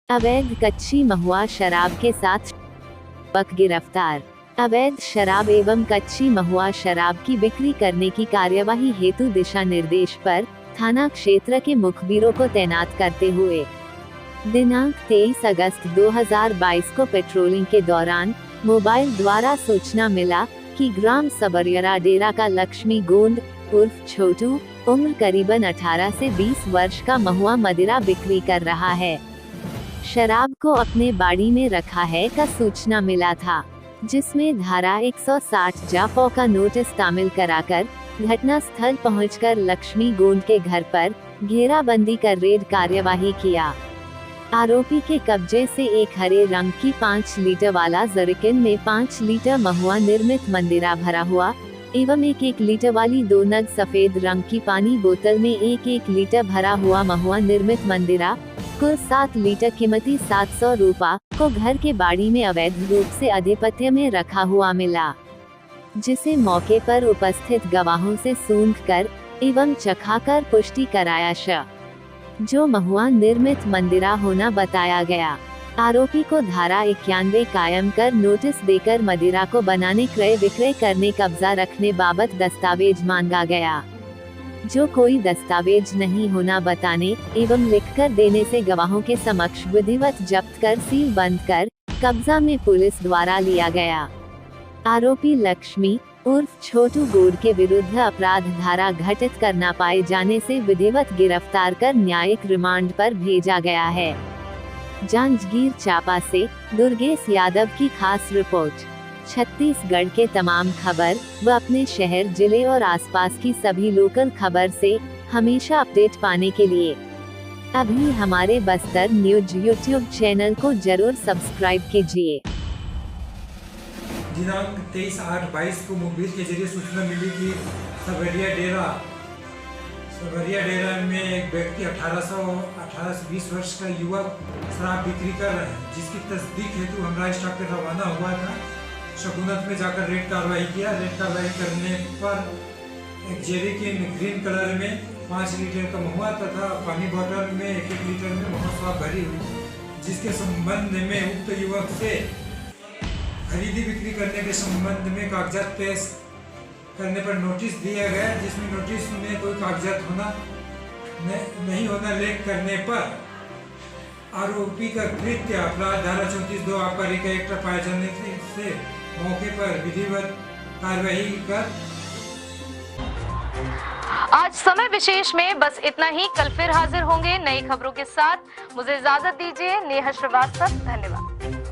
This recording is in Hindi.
अवैध कच्ची महुआ शराब के साथ युवक गिरफ्तार। अवैध शराब एवं कच्ची महुआ शराब की बिक्री करने की कार्यवाही हेतु दिशा निर्देश पर थाना क्षेत्र के मुखबिरों को तैनात करते हुए दिनांक 23 अगस्त 2022 को पेट्रोलिंग के दौरान मोबाइल द्वारा सूचना मिला कि ग्राम सबरिया डेरा का लक्ष्मी गोंड उर्फ छोटू उम्र करीबन 18 से 20 वर्ष का महुआ मदिरा बिक्री कर रहा है। शराब को अपने बाड़ी में रखा है का सूचना मिला था, जिसमें धारा 160 जाफो का नोटिस तामील कराकर घटना स्थल पहुंचकर लक्ष्मी गोंड के घर पर घेराबंदी कर रेड कार्यवाही किया। आरोपी के कब्जे से एक हरे रंग की 5 लीटर वाला जरिकिन में 5 लीटर महुआ निर्मित मंदिरा भरा हुआ एवं 1-1 लीटर वाली 2 नग सफेद रंग की पानी बोतल में 1-1 लीटर भरा हुआ महुआ निर्मित मंदिरा कुल 7 लीटर कीमती 700 रुपये को घर के बाड़ी में अवैध रूप से आधिपत्य में रखा हुआ मिला, जिसे मौके पर उपस्थित गवाहों से सूंघकर एवं चखाकर पुष्टि कराया जो महुआ निर्मित मंदिरा होना बताया गया। आरोपी को धारा 91 कायम कर नोटिस देकर मदिरा को बनाने क्रय विक्रय करने कब्जा रखने बाबत दस्तावेज मांगा गया, जो कोई दस्तावेज नहीं होना बताने एवं लिखकर देने से गवाहों के समक्ष विधिवत जब्त कर सील बंद कर कब्जा में पुलिस द्वारा लिया गया। आरोपी लक्ष्मी उर्फ छोटू गोड़ के विरुद्ध अपराध धारा घटित कर न पाए जाने से विधिवत गिरफ्तार कर न्यायिक रिमांड पर भेजा गया है। जांजगीर चांपा से दुर्गेश यादव की खास रिपोर्ट। छत्तीसगढ़ के तमाम खबर व अपने शहर जिले और आसपास की सभी लोकल खबर से हमेशा अपडेट पाने के लिए अभी हमारे बस्तर न्यूज यूट्यूब चैनल को जरूर सब्सक्राइब कीजिए। दिनांक 23/8/22 को मुखबिर के जरिए सूचना मिली कि सबरिया डेरा में एक व्यक्ति 18 से 20 वर्ष का युवक शराब बिक्री कर रहे हैं, जिसकी तस्दीक हेतु हमरा स्टाफ पे रवाना हुआ था। शकुनत में जाकर रेड कार्रवाई किया। रेड कार्रवाई करने पर एक जेरिकिन ग्रीन कलर में 5 लीटर का महुआ तथा पानी बोतल में 1-1 लीटर में महुआ शराब भरी हुई, जिसके संबंध में उक्त युवक से खरीदी बिक्री करने के संबंध में कागजात पेश करने पर नोटिस दिया गया, जिसमें नोटिस में कोई कागजात नहीं होना लेख करने पर आरोपी का कृत्य अपराध धारा 34(2) आबकारी का एक्ट पाए जाने से मौके पर विधिवत कार्यवाही कर। आज समय विशेष में बस इतना ही। कल फिर हाजिर होंगे नई खबरों के साथ। मुझे इजाजत दीजिए। नेहा श्रीवास्तव, धन्यवाद।